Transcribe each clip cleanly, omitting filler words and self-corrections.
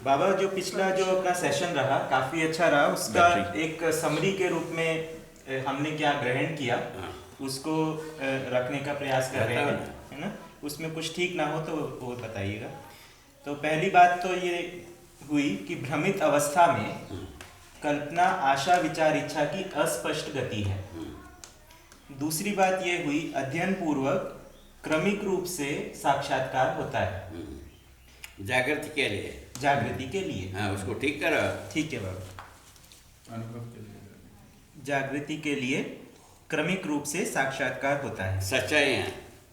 बाबा जो पिछला जो अपना सेशन रहा काफी अच्छा रहा, उसका एक समरी के रूप में हमने क्या ग्रहण किया उसको रखने का प्रयास कर रहे हैं, है ना। उसमें कुछ ठीक ना हो तो वो बताइएगा। तो पहली बात तो ये हुई कि भ्रमित अवस्था में कल्पना आशा विचार इच्छा की अस्पष्ट गति है। दूसरी बात ये हुई अध्ययन पूर्वक क्रमिक रूप से साक्षात्कार होता है जागृति के लिए। जागृति के लिए। हाँ, उसको ठीक करो। ठीक है बाबा। अनुभव के लिए जागृति के लिए क्रमिक रूप से साक्षात्कार होता है,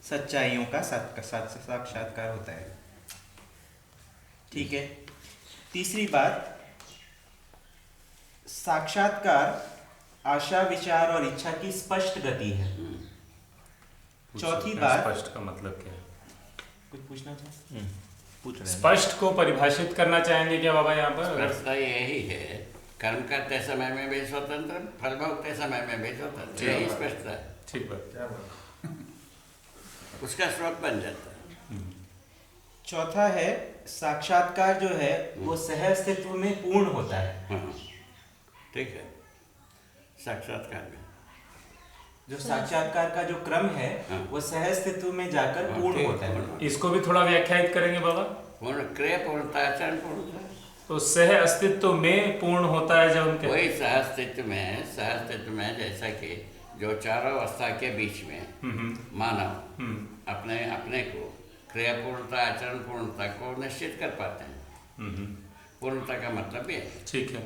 सच्चाइयों का साक्षात्कार होता है। ठीक है। तीसरी बात, साक्षात्कार आशा विचार और इच्छा की स्पष्ट गति है। चौथी बात, स्पष्ट का मतलब क्या है? कुछ पूछना चाहे? पूछ रहे हैं। स्पष्ट को परिभाषित करना चाहेंगे क्या बाबा यहाँ पर? स्पष्टता यही है, कर्म करते समय में भी स्वतंत्र, फल भोगते समय में भी स्वतंत्र, यही स्पष्टता है। ठीक बात। उसका स्रोत बन जाता है। चौथा है साक्षात्कार जो है वो सहअस्तित्व में पूर्ण होता है। हाँ, ठीक है। साक्षात्कार में जो साक्षात्कार का जो क्रम है वो सहअस्तित्व में जाकर पूर्ण होता है। इसको भी थोड़ा व्याख्यायित करेंगे बाबा? पूर्ण क्रिया पूर्णता, आचरण पूर्णता। तो सह अस्तित्व में पूर्ण होता है जब उनके वही सहअस्तित्व में जैसा कि जो चारों अवस्था के बीच में मानव अपने अपने को क्रिया पूर्णता आचरण पूर्णता को निश्चित कर पाते हैं। पूर्णता का मतलब ये है। ठीक है।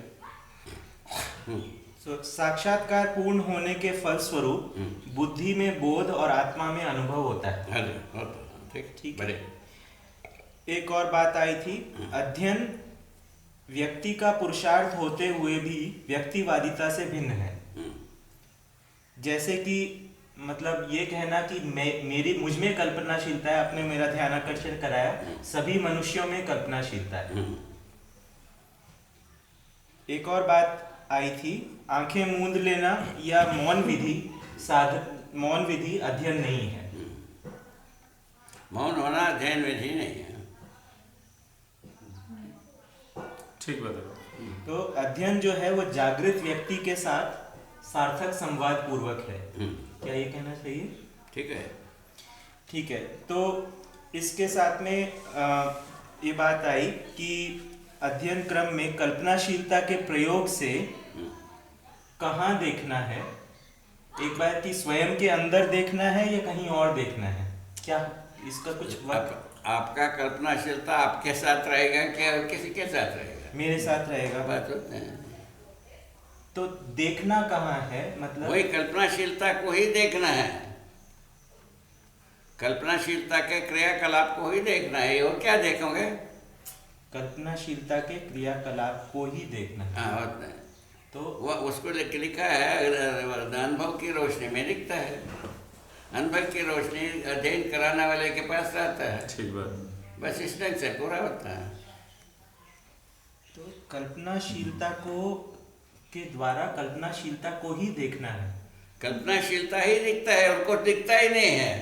साक्षात्कार पूर्ण होने के फलस्वरूप बुद्धि में बोध और आत्मा में अनुभव होता है। ठीक बड़े। एक और बात आई थी, अध्ययन व्यक्ति का पुरुषार्थ होते हुए भी व्यक्तिवादिता से भिन्न है। जैसे कि मतलब ये कहना कि मुझ में कल्पनाशीलता है, आपने मेरा ध्यान आकर्षण कराया, सभी मनुष्यों में कल्पनाशीलता है। एक और बात आई थी, आंखें मूंद लेना या मौन विधि अध्ययन नहीं है। मौन होना अध्ययन विधि नहीं है। ठीक बताओ। तो अध्ययन जो है वो जागृत व्यक्ति के साथ सार्थक संवाद पूर्वक है। क्या ये कहना चाहिए? ठीक है। ठीक है। तो इसके साथ में ये बात आई कि अध्ययन क्रम में कल्पनाशीलता के प्रयोग से कहाँ देखना है? एक बार कि स्वयं के अंदर देखना है या कहीं और देखना है? क्या इसका कुछ वक्त? आपका कल्पनाशीलता आपके साथ रहेगा क्या किसी के साथ रहेगा? मेरे साथ रहेगा। बात होते हैं। तो देखना कहाँ है? मतलब वही कल्पनाशीलता को ही देखना है, कल्पनाशीलता के क्रियाकलाप को ही देखना है। और क्या देखोगे? कल्पनाशीलता के क्रियाकलाप को ही देखना है। हाँ, होता है। तो वह उसको लिखा है, अनुभव की रोशनी में दिखता है। अनुभव की रोशनी अध्ययन कराने वाले के पास रहता है। ठीक बात। बस इस ढंग से पूरा होता है। तो कल्पनाशीलता को के द्वारा कल्पनाशीलता को ही देखना है। कल्पनाशीलता ही दिखता है, उनको दिखता ही नहीं है।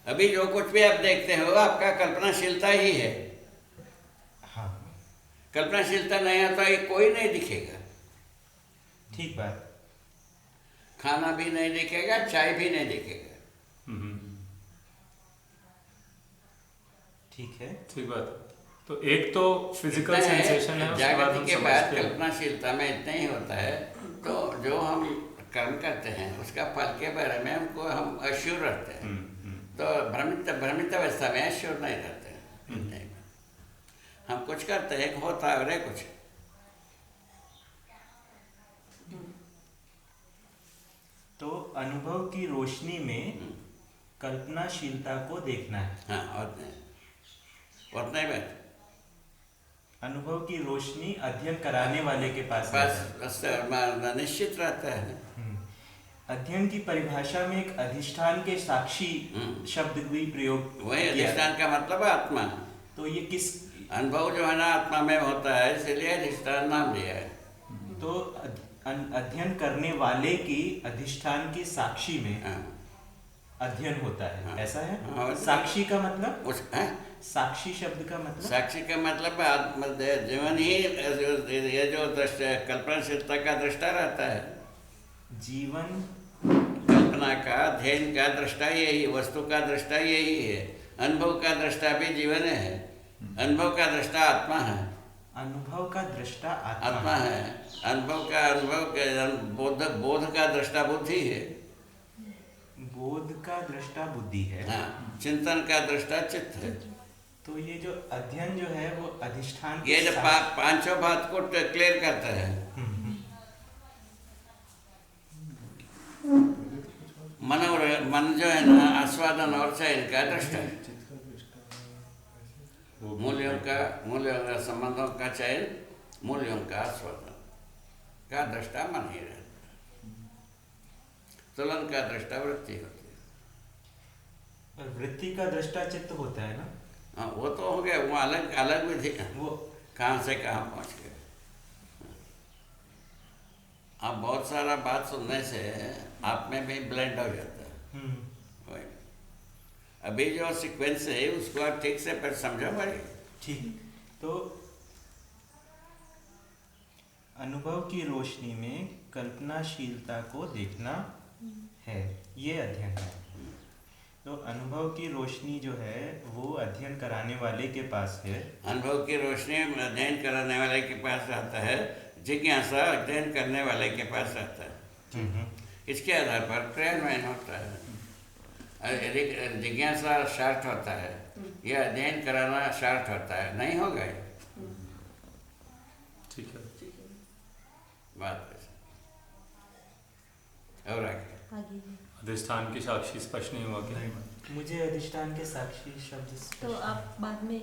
अभी जो कुछ भी आप देखते हो आपका कल्पनाशीलता ही है। हाँ, कल्पनाशीलता नहीं आता ये कोई नहीं दिखेगा। ठीक बात। खाना भी नहीं दिखेगा, चाय भी नहीं दिखेगा। ठीक है। ठीक बात। तो एक तो फिजिकल सेंसेशन है, उसके बाद जागृति हम के बाद समझते हैं। कल्पनाशीलता में इतना ही होता है। तो जो हम कर्म करते हैं उसका फल के बारे में हमको हम अश्योर रहते हैं। तो भ्रमित अवस्था में अश्योर नहीं रहते हैं। हम कुछ करते हैं, होता है कुछ। तो अनुभव की रोशनी में कल्पनाशीलता को देखना है। हाँ, उतना ही बात। अनुभव की रोशनी अध्ययन कराने वाले के पास बस निश्चित रहता है। अध्ययन की परिभाषा में एक अधिष्ठान के साक्षी शब्द भी प्रयोग वही अधिष्ठान का मतलब आत्मा। तो ये किस अनुभव जो है ना आत्मा में होता है, इसलिए अधिष्ठान नाम दिया है। तो अध्ययन करने वाले की अधिष्ठान के साक्षी में अध्ययन होता है, हाँ। ऐसा है। हाँ। साक्षी का मतलब, उस हैं? साक्षी शब्द का मतलब, साक्षी का मतलब जीवन ही ये जो दृष्टा कल्पनाशीलता का दृष्टा रहता है। जीवन कल्पना का, ध्येय का दृष्टा यही, वस्तु का दृष्टा यही है। अनुभव का दृष्टा भी जीवन है। अनुभव का दृष्टा आत्मा है। अनुभव का दृष्टा आत्मा है। अनुभव के बोध का दृष्टा बुद्धि है। बोध का दृष्टा बुद्धि है। हाँ, चिंतन का दृष्टा चित्त है। तो ये जो अध्ययन जो है वो अधिष्ठान ये जो पांचों बात को क्लियर करता है। मन जो है ना, आस्वादन और चयन का दृष्टा है। मूल्यों का संबंधों का चयन, मूल्यों का आस्वादन का दृष्टा मन ही रहता है। तुलन का दृष्टा वृत्ति होती है। और वृत्ति का दृष्टा चित्त होता है ना। हाँ, वो तो हो गया, वो अलग अलग विधि, वो कहाँ से कहाँ पहुँच गए। आप बहुत सारा बात सुनने से आप में भी ब्लेंड हो जाता है। वही। अभी जो सीक्वेंस है उसको आप ठीक से फिर समझो भाई। ठीक। तो अनुभव की रोशनी में कल्पनाशीलता को देखना है, ये अध्ययन है। तो अनुभव की रोशनी जो है वो अध्ययन कराने वाले के पास है। अनुभव की रोशनी अध्ययन कराने वाले के पास रहता है। जिज्ञासा अध्ययन करने वाले के पास रहता है। इसके आधार पर क्रियान्वयन होता है। जिज्ञासा शार्ट होता है या अध्ययन कराना शार्ट होता है, नहीं होगा। ठीक है, बात और आगे अधिष्ठान की साक्षी स्पष्ट नहीं हुआ क्या? मुझे अधिष्ठान के साक्षी शब्द तो आप बाद में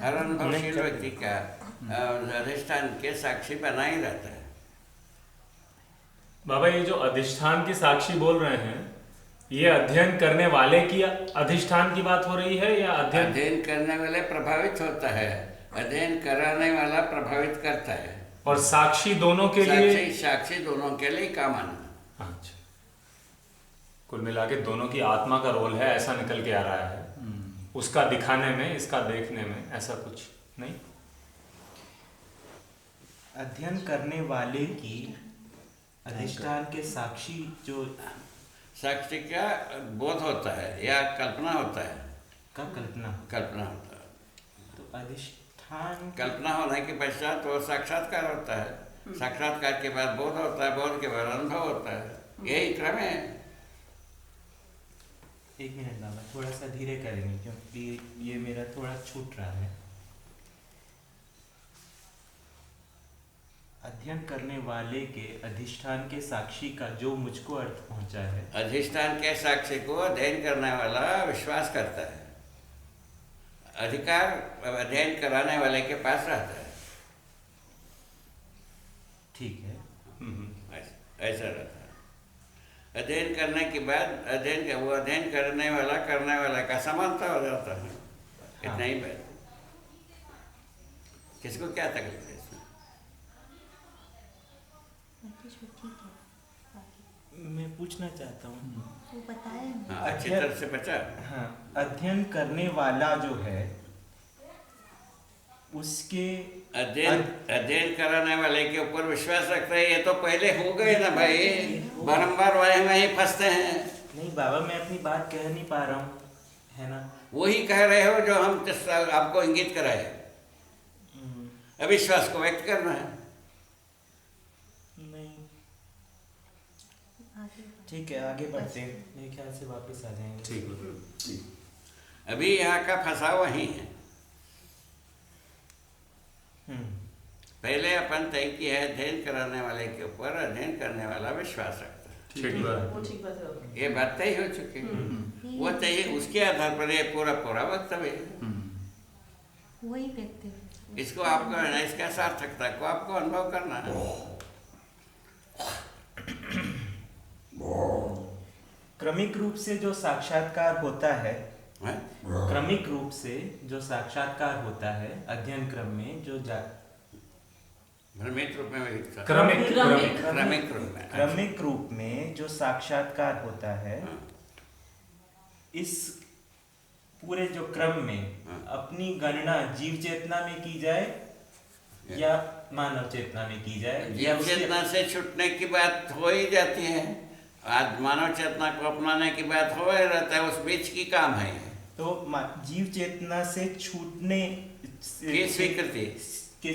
हर अनुभवशील व्यक्ति का अधिष्ठान के साक्षी बना ही रहता है। बाबा, ये जो अधिष्ठान की साक्षी बोल रहे हैं, ये अध्ययन करने वाले की अधिष्ठान की बात हो रही है या अध्ययन करने वाले प्रभावित होता है, अध्ययन कराने वाला प्रभावित करता है। और साक्षी दोनों के लिए, साक्षी दोनों के लिए काम आना। अच्छा, कुल मिला के दोनों की आत्मा का रोल है, ऐसा निकल के आ रहा है। उसका दिखाने में, इसका देखने में, ऐसा कुछ नहीं। अध्ययन करने वाले की अधिष्ठान के साक्षी जो साक्षी का बोध होता है या कल्पना होता है। का कल्पना होता है। तो अधिष्ठान कल्पना होने के पश्चात वो साक्षात्कार होता है। साक्षात्कार के बाद बोध होता है, बोध के बाद अनुभव होता है। यही क्रम है। एक मिनट बाबा, थोड़ा सा धीरे करेंगे क्योंकि ये मेरा थोड़ा छूट रहा है। अध्ययन करने वाले के अधिष्ठान के साक्षी का जो मुझको अर्थ पहुंचा है। अधिष्ठान के साक्षी को अध्ययन करने वाला विश्वास करता है। अधिकार अध्ययन कराने वाले के पास रहता है। ठीक है। ऐसा रहता है। अध्ययन करने के बाद वो अध्ययन करने वाला का समानता हो जाता है। इतना ही बात। किसको क्या तकलीफ है इसमें? मैं पूछना चाहता हूँ, वो बताया हाँ, अच्छी तरह से बचा। हाँ, अध्ययन करने वाला जो है उसके अध्ययन कराने वाले के ऊपर विश्वास रखते हैं। ये तो पहले हो गए ना भाई, बारंबार वहीं फंसते हैं। नहीं बाबा, मैं अपनी बात कह नहीं पा रहा हूँ, है ना। वही कह रहे हो जो हम आपको इंगित कराए। अविश्वास को व्यक्त करना है। नहीं, ठीक है, आगे बढ़ते हैं। मेरे ख्याल से वापस आ जाएंगे। ठीक है। अभी यहाँ का फंसाव वही है। पहले अपन तय किया है, अध्ययन कराने वाले के ऊपर अध्ययन करने वाला विश्वास रखता है। ठीक बात। ये बात तय हो चुकी है। वो तय, उसके आधार पर ये पूरा वक्तव्य है। वही व्यक्ति, इसको आपको, इसका सार्थकता को आपको अनुभव करना है। क्रमिक रूप से जो साक्षात्कार होता है, है? क्रमिक रूप से जो साक्षात्कार होता है अध्ययन क्रम में, जो भ्रमित रूप में क्रमिक रूप में जो साक्षात्कार होता है, इस पूरे जो क्रम में अपनी गणना जीव चेतना में की जाए या मानव चेतना में की जाए, या जीव चेतना से छूटने की बात हो ही जाती है, आज मानव चेतना को अपनाने की बात हो ही रहता है, उस बीच की काम है। तो जीव चेतना से छूटने की स्वीकृति,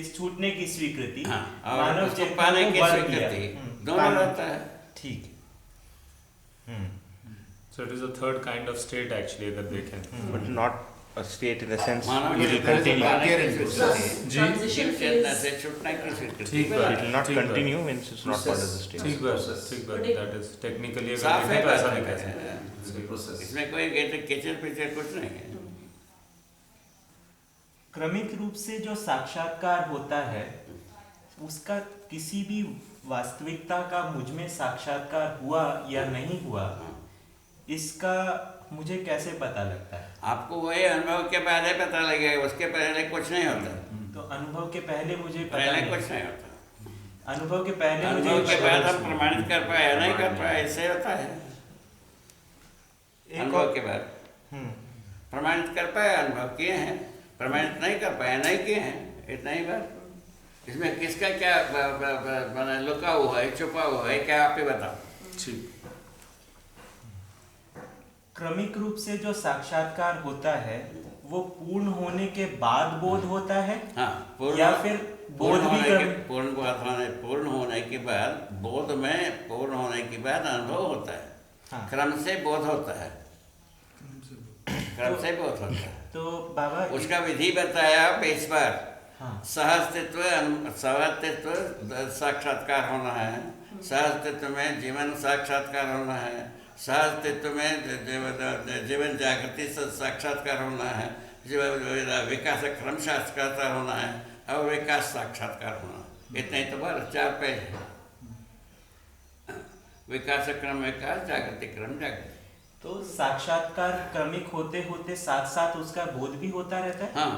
छूटने की स्वीकृति, हाँ, और मानव उसको चेतना पाने को की वर स्वीकृति, दिया। दोनों रहता है। ठीक है। So it is a third kind of state actually that they can. But not a state in the sense Manav it will चेतना से continue. पाने की स्वीकृति, जी जीव चेतना से छूटने की स्वीकृति। ठीक It बात will not ठीक बात। continue when it's not part of the state. ठीक बात that is technically अगर साफ देखें है तो ऐसा बात नहीं कह है। सकते। इसमें कोई किचन पिचर कुछ नहीं है। क्रमिक रूप से जो साक्षात्कार होता है उसका किसी भी वास्तविकता का मुझ में साक्षात्कार हुआ या नहीं हुआ, इसका मुझे कैसे पता लगता है? आपको वही अनुभव के बाद ही पता लगेगा, उसके पहले कुछ नहीं होता। तो अनुभव के पहले मुझे पता पहले नहीं। कुछ नहीं होता। अनुभव के पहले अनुभव मुझे के बाद हम प्रमाणित कर पाए या नहीं कर पाए, इससे होता है। एक अनुभव और- के बाद हम्म, प्रमाणित कर पाए, अनुभव किए हैं, प्रमाणित नहीं कर पाए, नहीं किए हैं, इतना ही बात। इसमें किसका क्या माने लुका हुआ है, छुपा हुआ है, क्या आप ही बताओ। ठीक क्रमिक रूप से जो साक्षात्कार होता है वो पूर्ण होने के बाद बोध होता है, हाँ, या फिर बोध भी पूर्ण होने के बाद बोध में पूर्ण होने के बाद अनुभव होता है। हाँ। क्रम से बोध होता है, क्रम से बोध होता है। तो बाबा उसका विधि बताया आप इस बार। हाँ। सहअस्तित्व साक्षात्कार होना है, सहअस्तित्व में जीवन साक्षात्कार होना है, सहअस्तित्व में जीवन जागृति से साक्षात्कार होना है, विकास क्रम साक्षात्कार होना है, और विकास साक्षात्कार होना। इतना ही तो बार 4 पेज है। विकास क्रम विकास, जागृति क्रम जागृति। तो साक्षात्कार क्रमिक होते होते साथ साथ उसका बोध भी होता रहता है। हाँ,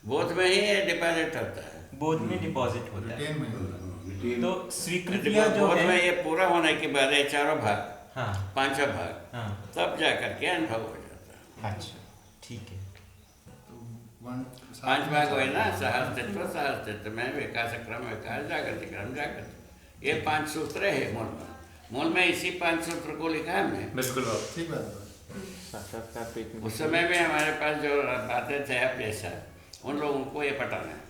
बोध में ही डिपॉजिट होता है। बोध में डिपॉजिट होता है। तो बोध स्वीकृतियां जो में है, ये पूरा होने के बाद ये 4 भाग, हाँ 5 भाग, हाँ, तब जाकर के अनुभव हो जाता है। अच्छा ठीक है। 5 भाग हुए ना, सहअस्तित्व में विकास क्रम विकास, जागृति क्रम जागृति। ये 5 सूत्र है मूल में। मूल में इसी 5 सूत्र को लिखा है हमने। बिल्कुल बात ठीक बात है। साक्षात्कार पे एक उस समय में हमारे पास जो बातें थे आप जैसा, उन लोगों को ये पटाना है।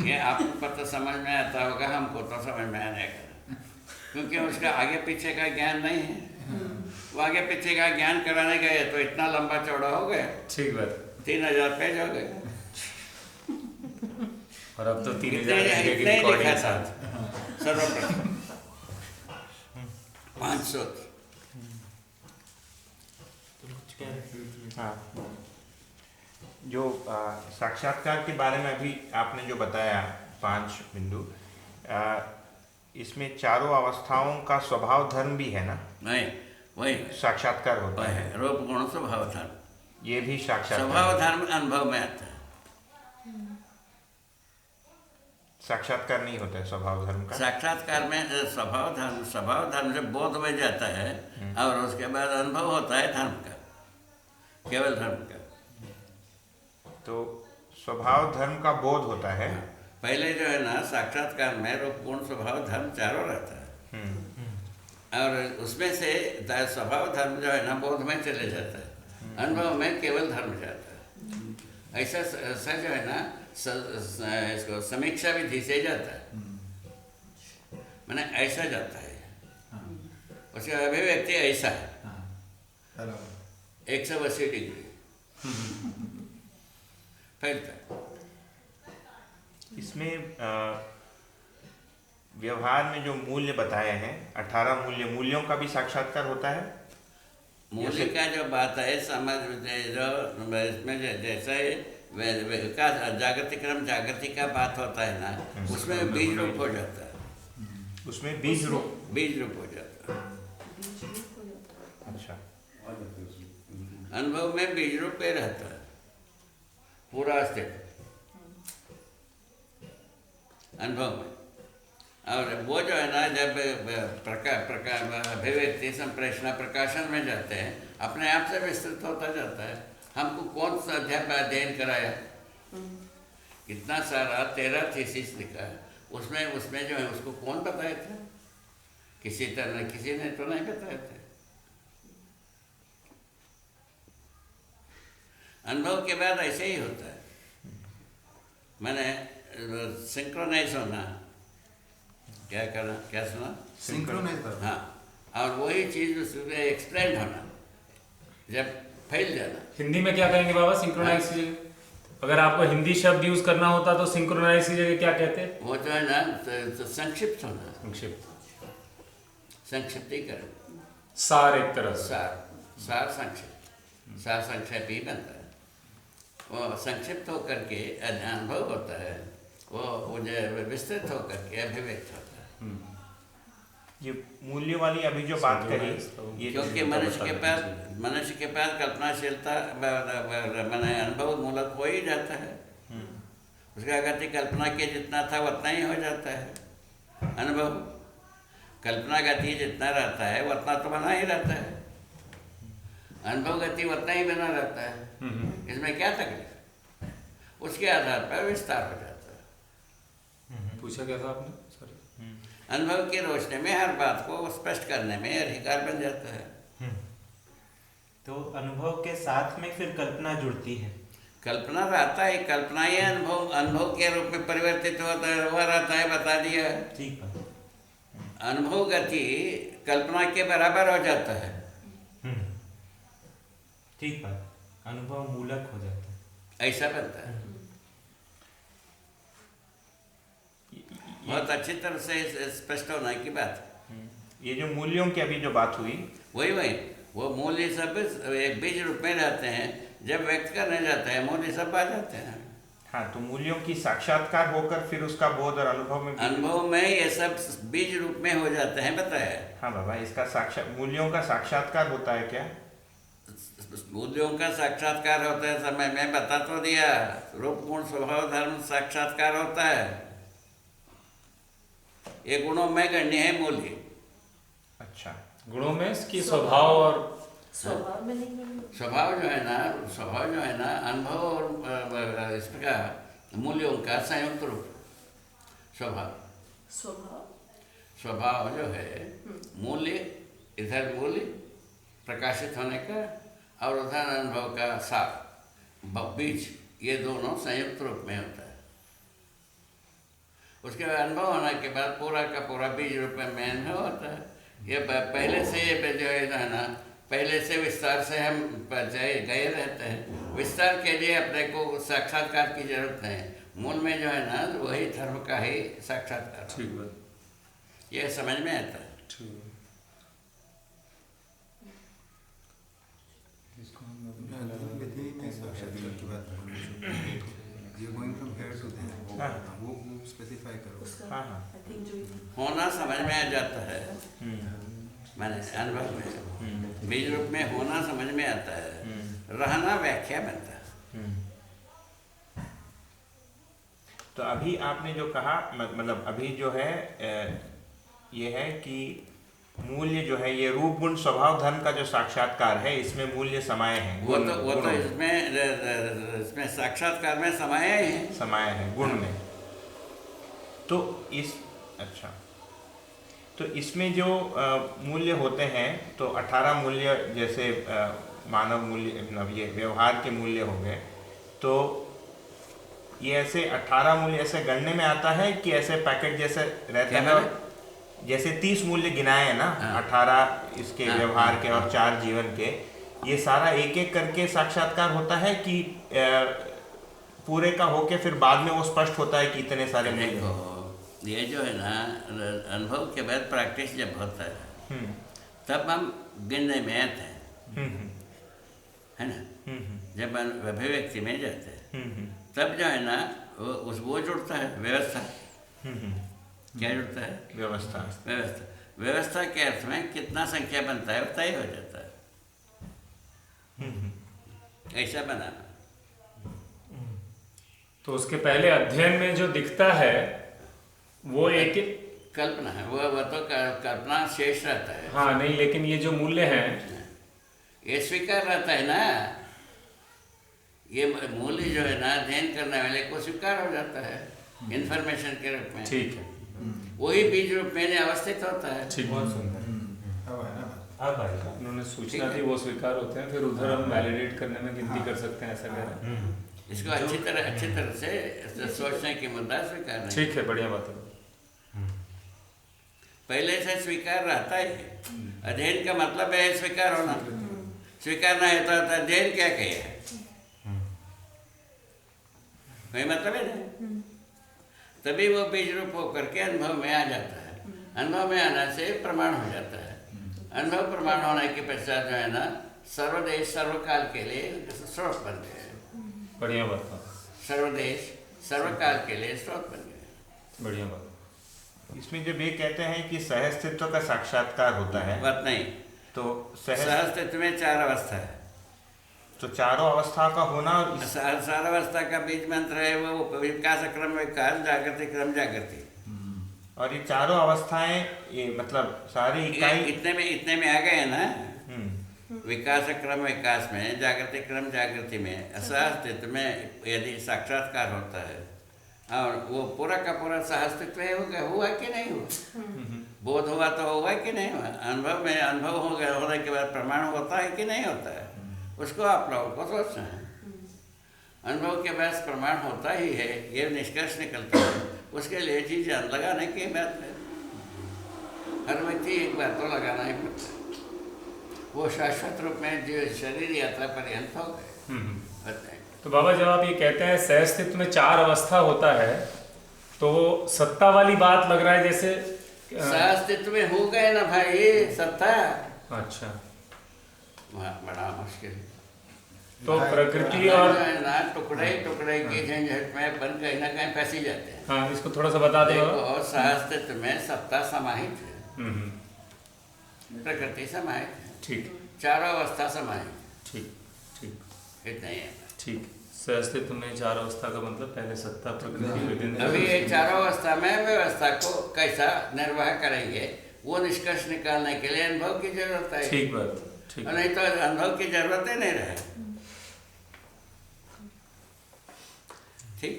ये आपको पता समझ में आता होगा, हमको तो समझ में आने का, क्योंकि उसका आगे पीछे का ज्ञान नहीं है। वो आगे पीछे का ज्ञान कराने गए तो इतना लंबा चौड़ा हो गया, ठीक बात 3000 पेज हो गए। और अब तो 3000 इतने की इतने ही रिकॉर्डिंग लिखा साथ था सर्वप्रथम 5 सूत्र। हाँ, जो साक्षात्कार के बारे में अभी आपने जो बताया 5 बिंदु, इसमें चारों अवस्थाओं का स्वभाव धर्म भी है ना? नहीं, वही साक्षात्कार होता वही है, है रूप गुण स्वभाव धर्म। ये भी साक्षात्कार। स्वभाव धर्म अनुभव में आता है। साक्षात्कार नहीं होता है स्वभाव धर्म का। साक्षात्कार में स्वभाव धर्म से बोध में जाता है, और उसके बाद अनुभव होता है धर्म का, केवल धर्म का। तो स्वभाव धर्म का बोध होता है। पहले जो है ना, साक्षात्कार में रूप गुण स्वभाव धर्म चारों रहता है, और उसमें से स्वभाव धर्म जो है ना बोध में चले जाता है, अनुभव में केवल धर्म जाता है। ऐसा जो है ना, इसको समीक्षा विधि से जाता है, मैंने ऐसा जाता है, उसका अभिव्यक्ति ऐसा है, 180 डिग्री फैलता है। इसमें व्यवहार में जो मूल्य बताए हैं 18 मूल्यों का भी साक्षात्कार होता है। मूल्य का जो बात है समझ जो इसमें जैसे विकास जागृति का बात होता है ना, उसमें बीज रूप हो जाता है। उसमें बीज रूप हो जाता है। अच्छा, अनुभव में बीज रूप पे रहता है पूरा अस्तित्व। अनुभव में और वो जो है ना जब अभिव्यक्ति संप्रेषणा प्रकाशन में जाते हैं अपने आप से विस्तृत होता जाता है। हमको कौन सा अध्ययन कराया, इतना सारा 13 थीसिस लिखा है, उसमें जो है उसको कौन बताए थे? किसी ने तो नहीं बताए थे। अनुभव के बाद ऐसे ही होता है, मैंने सिंक्रोनाइज होना, क्या करना, क्या सुना, सिंक्रोनाइज करना, हाँ, और वही चीज़ उसमें एक्सप्लेन होना, जब फैल जाना। हिंदी में क्या कहेंगे बाबा सिंक्रोनाइज की जगह? अगर आपको हिंदी शब्द यूज करना होता तो सिंक्रोनाइज की जगह क्या कहते हैं? वो जो है ना तो संक्षिप्त होना, संक्षिप्तीकरण, सार एक तरह से। सार संक्षिप्त, सार संक्षेप ही बनता है। वो संक्षिप्त होकर के अनुभव होता है, वो जो विस्तृत होकर के अभिव्यक्त होता है। ये मूल्य वाली अभी जो बात करी, ये क्योंकि मनुष्य के पास कल्पनाशीलता मैंने अनुभव मूलक हो ही जाता है। उसका गति कल्पना के जितना था उतना ही हो जाता है। अनुभव कल्पना गति जितना रहता है उतना तो बना ही रहता है, अनुभव गति उतना ही बना रहता है। इसमें क्या तकलीफ? उसके आधार पर विस्तार हो जाता है। पूछा क्या था आपने? सॉरी। अनुभव की रोशनी में हर बात को स्पष्ट करने में अधिकार बन जाता है। तो अनुभव के साथ में फिर कल्पना जुड़ती है। कल्पना रहता है, कल्पना ही अनुभव के रूप में परिवर्तित होता है, वह रहता है, बता दिया है। ठीक है। अनुभव गति कल्पना के बराबर हो जाता है। ठीक है, अनुभव मूलक हो जाता है, ऐसा बनता है। बहुत अच्छी तरह से स्पष्ट होने की बात है। ये जो मूल्यों की अभी जो बात हुई, वही वो मूल्य सब एक बीज रूप में रहते हैं, जब व्यक्त करने जाते हैं मूल्य सब आ जाते हैं। हाँ, तो मूल्यों की साक्षात्कार होकर फिर उसका बोध और अनुभव में ये सब बीज रूप में हो जाते हैं, बताया। हाँ बाबा, इसका मूल्यों का साक्षात्कार होता है क्या? मूल्यों का साक्षात्कार होता है, समय में बता तो दिया। रूप गुण स्वभाव धर्म साक्षात्कार होता है, ये गुणों में गण्य है मूल्य। अच्छा, गुणों में इसकी स्वभाव और स्वभाव में नहीं। स्वभाव जो है ना अनुभव और इसका मूल्यों का संयुक्त रूप। स्वभाव जो है मूल्य, इधर मूल्य प्रकाशित होने का और उधर अनुभव का सार बीज, ये दोनों संयुक्त रूप में होता है। उसके बाद अनुभव होने के बाद पूरा का पूरा बीज रूप में अनुभव होता है। ये पहले से ये जो है ना, पहले से विस्तार से हम गए रहते हैं। विस्तार के लिए अपने को साक्षात्कार की जरूरत नहीं, मूल में जो है ना वही धर्म का ही साक्षात्कार। ठीक है, ये समझ में आता है। वो स्पेसिफाई करो। होना समझ में आ जाता है, मैंने अनुभव में बीज रूप में होना समझ में आता है, रहना व्याख्या बनता है। तो अभी आपने जो कहा, मतलब अभी जो है ये है कि मूल्य जो है ये रूप गुण स्वभाव धर्म का जो साक्षात्कार है, इसमें मूल्य समाये हैं। वो तो इसमें साक्षात्कार में समाये है गुण में। तो तो इसमें जो मूल्य होते हैं, तो 18 मूल्य, जैसे मानव मूल्य, ये व्यवहार के मूल्य हो गए, तो ये ऐसे 18 मूल्य ऐसे गणने में आता है कि ऐसे पैकेट जैसे रहते हैं? जैसे 30 मूल्य गिनाए हैं ना, 18 इसके व्यवहार के और 4 जीवन के, ये सारा एक एक करके साक्षात्कार होता है कि पूरे का होके फिर बाद में वो स्पष्ट होता है कि इतने सारे मूल्य? ये जो है ना अनुभव के बाद प्रैक्टिस जब होता है तब हम गिनने में आते हैं, है ना। जब अभिव्यक्ति में जाते हैं तब जो है ना वो जुड़ता है व्यवस्था। क्या जुड़ता है? व्यवस्था के अर्थ में कितना संख्या बनता है वो तय हो जाता है। ऐसा बना। तो उसके पहले अध्ययन में जो दिखता है वो एक कल्पना है, वो तो कल्पना शेष रहता है। हाँ नहीं, लेकिन ये जो मूल्य हैं ये स्वीकार रहता है ना, ये मूल्य जो है ना अध्ययन करने वाले को स्वीकार हो जाता है इंफॉर्मेशन के रूप में। ठीक है, वही बीज रूप में अवस्थित होता है। ठीक बहुत सुंदर। अब है ना अब आएगा। उन्होंने सूचना ठीक दी, है। वो स्वीकार होते हैं, फिर उधर हम वैलिडेट करने में गिनती कर सकते हैं, ऐसा कह रहे हैं। इसको अच्छी तरह से सोचने की मुद्दा स्वीकार नहीं। ठीक है, बढ़िया बात है। पहले से स्वीकार रहता ही है। अध्ययन का मतलब है स्वीकार होना। स्वीकार नहीं होता तो अध्ययन क्या कहे, कोई मतलब है नहीं। तभी वो बीज रूप होकर के अनुभव में आ जाता है। अनुभव में आने से प्रमाण हो जाता है। अनुभव प्रमाण होने के पश्चात जो है ना सर्वदेश सर्वकाल के लिए स्रोत बन गए। बढ़िया बात है, सर्वदेश सर्वकाल के लिए स्रोत बन गए। बढ़िया बात। इसमें जब ये कहते हैं कि सहअस्तित्व का साक्षात्कार होता है, बात नहीं, तो सहज सहअस्तित्व में 4 अवस्था है। तो चारों अवस्था का होना और सार अवस्था का बीज मंत्र है वो विकास क्रम विकास, जागृति क्रम जागृति। और ये चारों अवस्थाएं, ये मतलब सारी इकाई इतने में आ गए ना। हम्म, विकास क्रम विकास में, जागृति क्रम जागृति में, असहस्तित्व में यदि साक्षात्कार होता है और वो पूरा का पूरा सहअस्तित्व हुआ कि नहीं हुआ, बोध हुआ तो हुआ कि नहीं हुआ, अनुभव में अनुभव हो गया, होने के बाद प्रमाण होता है कि नहीं होता है, उसको आप लोगों को सोचना है। अनुभव के बाद प्रमाण होता ही है, ये निष्कर्ष निकलता है। उसके लिए जी जान लगाने की बात है। हर व्यक्ति एक बार तो लगाना ही पड़ता है। वो शाश्वत रूप में जो शरीर यात्रा पर्यंत हो गए। तो बाबा जब आप ये कहते हैं सहअस्तित्व में 4 अवस्था होता है, तो सत्ता वाली बात लग रहा है जैसे सहअस्तित्व में हो गए ना भाई सत्ता। अच्छा, बड़ा मुश्किल। तो प्रकृति जो और है ना टुकड़े की झंझट में अपन कहीं ना कहीं फंसी जाते हैं। हाँ, इसको थोड़ा सा बता दो। देखो सहअस्तित्व में सत्ता समाहित है, प्रकृति समाहित है, ठीक, चारों अवस्था समाहित, ठीक, ठीक, इतना ही है। ठीक। सहअस्तित्व में 4 अवस्था का मतलब पहले सत्ता, प्रकृति, विभिन्न। अभी ये चारों अवस्था में व्यवस्था को कैसा निर्वाह करेंगे वो निष्कर्ष निकालने के लिए अनुभव की जरूरत है। ठीक बात, ठीक। और नहीं तो अनुभव की जरूरत ही नहीं रहे। ठीक,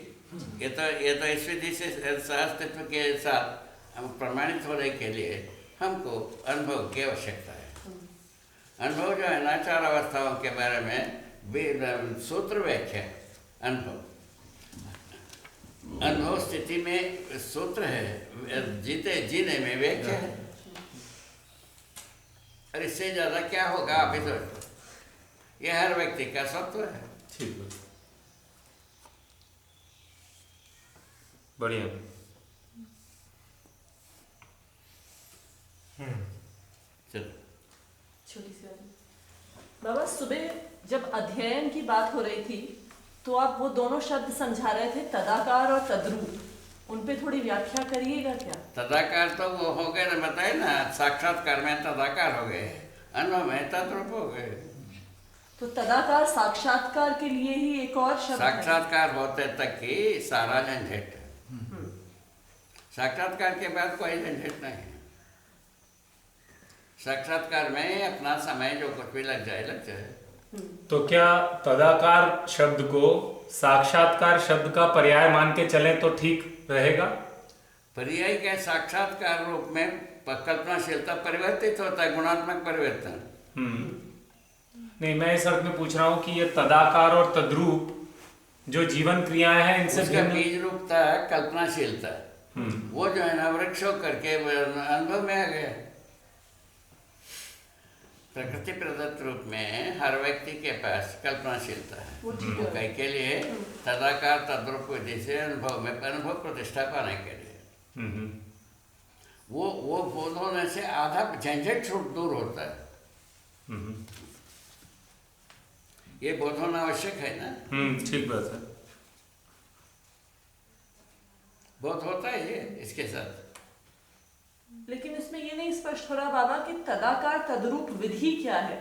ये तो इस विधि से सहअस्तित्व के साथ हम प्रमाणित होने के लिए हमको अनुभव की आवश्यकता है। अनुभव जो है ना 4 अवस्थाओं के बारे में सूत्र व्याख्या अनुभव स्थिति में सूत्र है, जीने में व्याख्या है। और इससे ज्यादा क्या होगा अभी तो ये हर व्यक्ति का सत्व है। ठीक है, बढ़िया। चलो छोटी सी बात। बाबा सुबह जब अध्ययन की बात हो रही थी तो आप वो दोनों शब्द समझा रहे थे, तदाकार और तद्रूप, उन पे थोड़ी व्याख्या करिएगा क्या? तदाकार तो वो हो गए ना, बताए ना, साक्षात्कार में तदाकार हो गए, अनुभव में तद्रूप हो गए। तो तदाकार साक्षात्कार के लिए ही एक और शब्द है। साक्षात्कार होते तक ही सारा झंझट, साक्षात्कार के बाद कोई झंझट नहीं है। साक्षात्कार में अपना समय जो कुछ भी लग जाए। तो क्या तदाकार शब्द को साक्षात्कार शब्द का पर्याय मान के चलें तो ठीक रहेगा? पर्याय के साक्षात्कार रूप में कल्पनाशीलता परिवर्तित होता है, गुणात्मक परिवर्तन। नहीं, मैं इस अर्थ में पूछ रहा हूँ कि ये तदाकार और तद्रूप जो जीवन क्रियाएं हैं इनसे उसका बीज रूपता कल्पनाशीलता, वो जो है ना वृक्षों करके अनुभव में आ गया। प्रकृति प्रदत्त रूप में हर व्यक्ति के पास कल्पनाशीलता है, वो कई के लिए तदाकार तद्रूप विधि से अनुभव प्रतिष्ठा पाने के लिए वो बोध होने से आधा झंझट दूर होता है। ये बोध होना आवश्यक है ना। ठीक बात है, बोध होता है ये इसके साथ। लेकिन इसमें ये नहीं स्पष्ट हो रहा बाबा कि तदाकार तद्रूप विधि क्या है।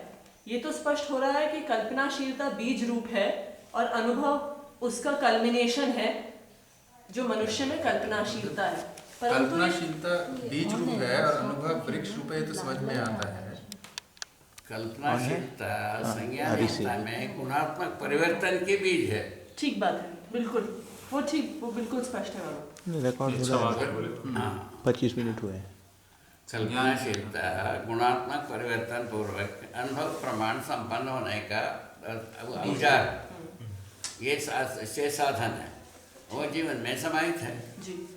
ये तो स्पष्ट हो रहा है कि कल्पनाशीलता बीज रूप है और अनुभव उसका कल्मिनेशन है जो मनुष्य में कल्पनाशीलता है। परंतु ये- कल्पनाशीलता बीज रूप है और अनुभव वृक्ष रूप है, तो समझ में आता है। कल्पनाशीलता संज्ञानता में गुणात्मक परिवर्तन के बीज है। ठीक बात है, बिल्कुल वो ठीक, वो बिल्कुल स्पष्ट है बाबा। रिकॉर्ड हो अच्छा रहा बात है, है, बोले। हाँ, 25 मिनट हुए हैं। कल्पनाशीलता गुणात्मक परिवर्तन पूर्वक अनुभव प्रमाण संपन्न होने का औजार, ये साधन है, वो जीवन में समाहित है। जी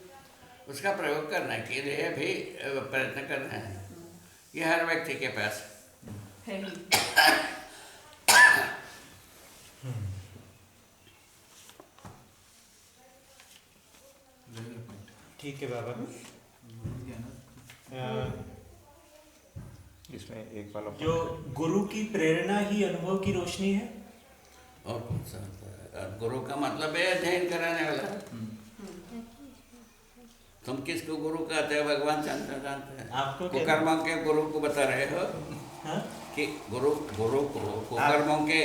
उसका प्रयोग करने के लिए भी प्रयत्न कर रहे हैं। ये हर व्यक्ति के पास है ही। ठीक है बाबा। इसमें एक वाला जो गुरु की प्रेरणा ही अनुभव की रोशनी है। और कौन सा होता है? गुरु का मतलब है अध्ययन कराने वाला। तुम किसको गुरु कहते हो? भगवान जानते हैं। आपको क्या- कुकर्मों के गुरु को बता रहे हो हाँ? कि गुरु को कुकर्मों के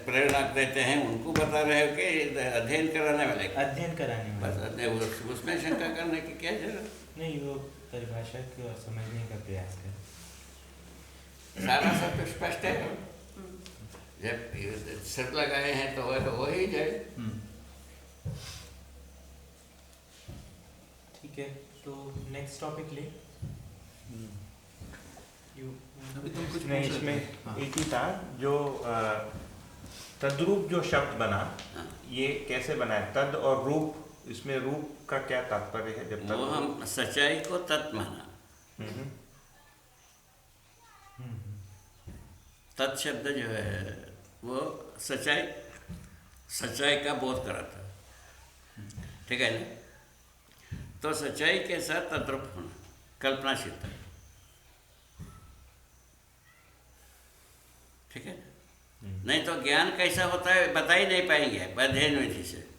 प्रेरणा देते हैं, उनको बता रहे हो कि अध्ययन कराने वाले को? अध्ययन कराने बस वाला। उसमें शंका करने की क्या जरूरत? नहीं, वो परिभाषा को समझने का प्रयास कर। सारा सब तो स्पष्ट है। जब सिर लगाए हैं तो वह हो ही जाए। ठीक है, तो नेक्स्ट टॉपिक ले। अभी तुम कुछ नहीं, पूछ रहे इसमें थे। हाँ। एक ही था जो तद्रूप जो शब्द बना, हाँ। ये कैसे बना है? तद और रूप, इसमें रूप का क्या तात्पर्य है? जब वो हम सच्चाई को तत् माना। हम्म, तत् शब्द जो है वो सच्चाई का बोध कराता है। ठीक है ना? तो सच्चाई के साथ तद्रूप होना, कल्पनाशीलता। ठीक है ना? नहीं तो ज्ञान कैसा होता है बता ही नहीं पाएंगे अध्ययन विधि से।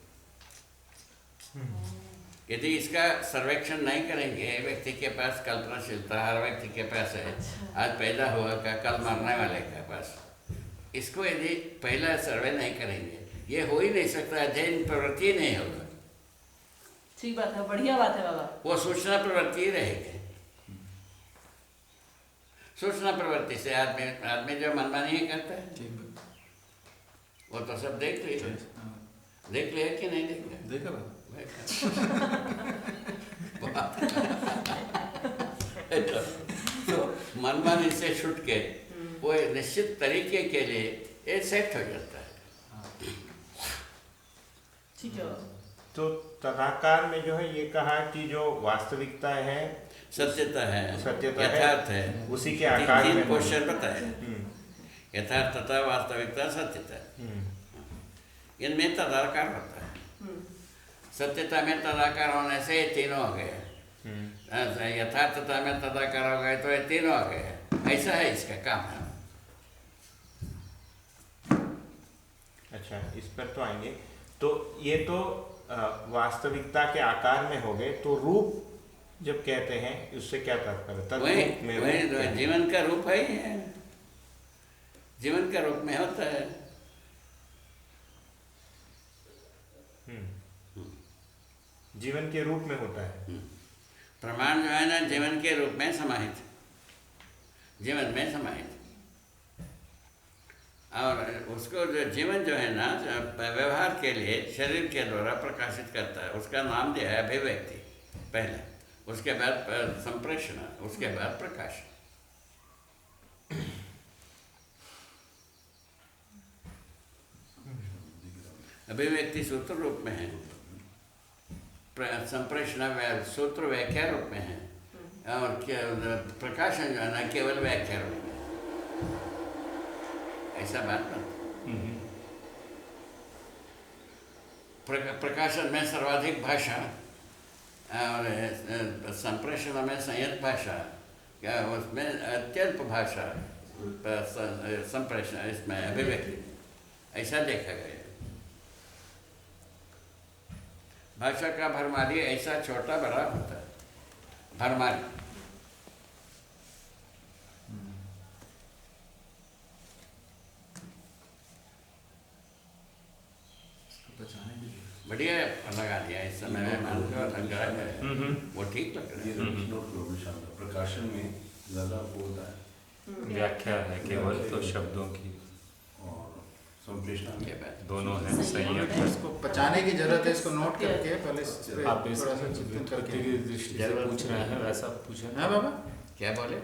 यदि इसका सर्वेक्षण नहीं करेंगे, व्यक्ति के पास कल्पनाशीलता हर व्यक्ति के पास है। आज पैदा हुआ का कल मरने वाले के पास, इसको यदि पहला सर्वे नहीं करेंगे, ये हो ही नहीं सकता। अध्ययन प्रवृत्ति ही नहीं होगा। ठीक बात है, बढ़िया बात है बाबा। वो सूचना प्रवृत्ति ही रहेगी। सूचना प्रवृत्ति से आदमी जो मनमानी ही करता है, ठीक है। वो तो सब देख लिया। हाँ। देख लिया कि नहीं देख लिया? देखा बाबा? तो मनमानी से छुट के वो एक निश्चित तरीके के लिए ये सेट हो जाता है। ठीक है बाबा। तो तदाकार में जो है ये कहा कि जो वास्तविकता है, सत्यता है, सत्यता है, यथार्थ है, उसी के आकार में तीन होना। क्वेश्चन बताए। हम्म, यथार्थता, वास्तविकता, सत्यता, इनमें तदाकार होता है। सत्यता में तदाकार होने से ये तीनों हो गए। यथार्थता में तदाकार हो गए तो ये तीनों हो गए। ऐसा है इसका काम है। अच्छा, इस पर तो आएंगे। तो ये तो वास्तविकता के आकार में हो गए। तो रूप जब कहते हैं, उससे क्या तात्पर्य? वही तद्रूप में वही रूप तो क्या है? जीवन का रूप है ही है। जीवन का रूप में होता है। जीवन के रूप में होता है। प्रमाण जो है ना, जीवन के रूप में समाहित, जीवन में समाहित। और उसको जो जीवन जो है ना, व्यवहार के लिए शरीर के द्वारा प्रकाशित करता है। उसका नाम दिया है अभिव्यक्ति पहले, उसके बाद संप्रेषण, उसके बाद प्रकाश। अभिव्यक्ति सूत्र रूप में है, संप्रेषण सूत्र व्याख्या रूप में है, और प्रकाशन जो है ना केवल व्याख्या रूप में। ऐसा बात ना। प्रकाशन में सर्वाधिक भाषा और संप्रेषण में संयत भाषा, क्या उसमें अत्यल्प भाषा संप्रेषण, इसमें अभिव्यक्ति। ऐसा देखा गया। भाषा का भरमारी ऐसा छोटा बड़ा होता है। भरमारी बढ़िया लगा दिया इस समय में मन का संग्रह है वो ठीक लग रहा ये है। प्रकाशन में ज़्यादा वो होता है व्याख्या है केवल तो शब्दों की और संप्रेषणा ये बात दोनों है संयत। इसको पचाने की जरूरत है, इसको नोट करके पहले इस पे आप इस थोड़ा सा चिंतन उत्पत्ति करके। की दृष्टि से पूछ रहे हैं वैसा पूछे। हाँ बाबा, क्या बोले?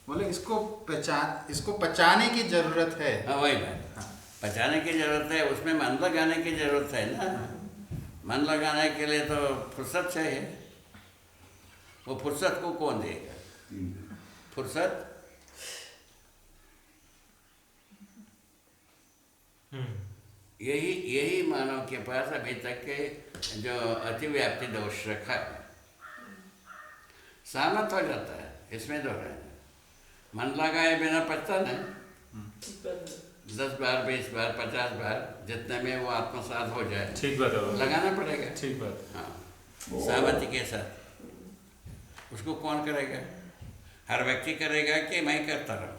बोले इसको पचाने की जरूरत है। हाँ वही बात, पचाने की जरूरत है, उसमें मन लगाने की जरूरत है ना। मन लगाने के लिए तो फुर्सत चाहिए, वो फुर्सत को कौन देगा? फुर्सत यही मानव के पास अभी तक के जो अतिव्याप्ति दोष रखा है। सहमत हो जाता है, इसमें तो है मन लगाए बिना पचता नहीं। 10 बार 20 बार 50 बार जितने में वो आत्मसात हो जाए, ठीक बात है, लगाना पड़ेगा। ठीक बात। हाँ, सहमति के साथ। उसको कौन करेगा? हर व्यक्ति करेगा कि मैं करता रहूं?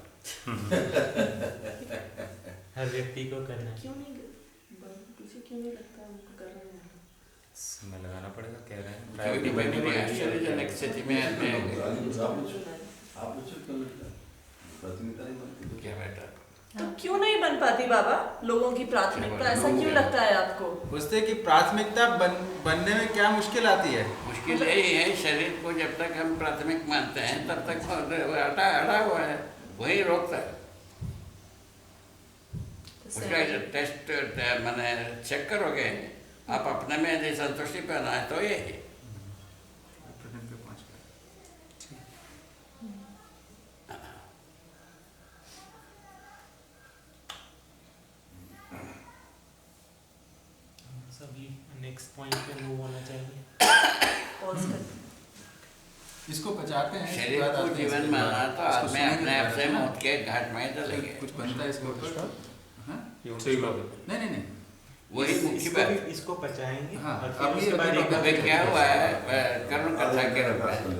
हर व्यक्ति को करना है। क्यों नहीं तुझे क्यों नहीं लगता उनको करना है? समय लगाना पड़ेगा कह रहे हैं। कभी प्रायोरिटी कभी बढ़नी आश्चर्यजनक स्थिति में आदमी हो गया। आप लोग से क्यों लगता है प्राथमिकता नहीं बनती? क्या बेटा? तो क्यों नहीं बन पाती बाबा लोगों की प्राथमिकता? ऐसा क्यों लगता है आपको? पूछते कि प्राथमिकता बनने में क्या मुश्किल आती है? मुश्किल यही है, शरीर को जब तक हम प्राथमिक मानते हैं तब तक अड़ा हुआ है, वही रोकता है। उसका टेस्ट मैंने चेक करोगे आप अपने में यदि संतुष्टि पाना है तो यही सभी नेक्स्ट पॉइंट पे मूव होना चाहिए। पॉज कर। इसको पचाते हैं, इसके शरीर बाद को आते हैं जीवन इसके माना बाद। तो इसको आदमी सुनेंगे अपने आप से दोबारा, मौत के घाट में चलेंगे। कुछ बनता है इसके ऊपर। हाँ? ठीक बात है। नहीं नहीं नहीं, वही मुख्य बात। इसको पचाएंगे हाँ, और फिर अभी- उसके बाद अभी- एक अभी क्या हुआ है करुण कथा के रूप में,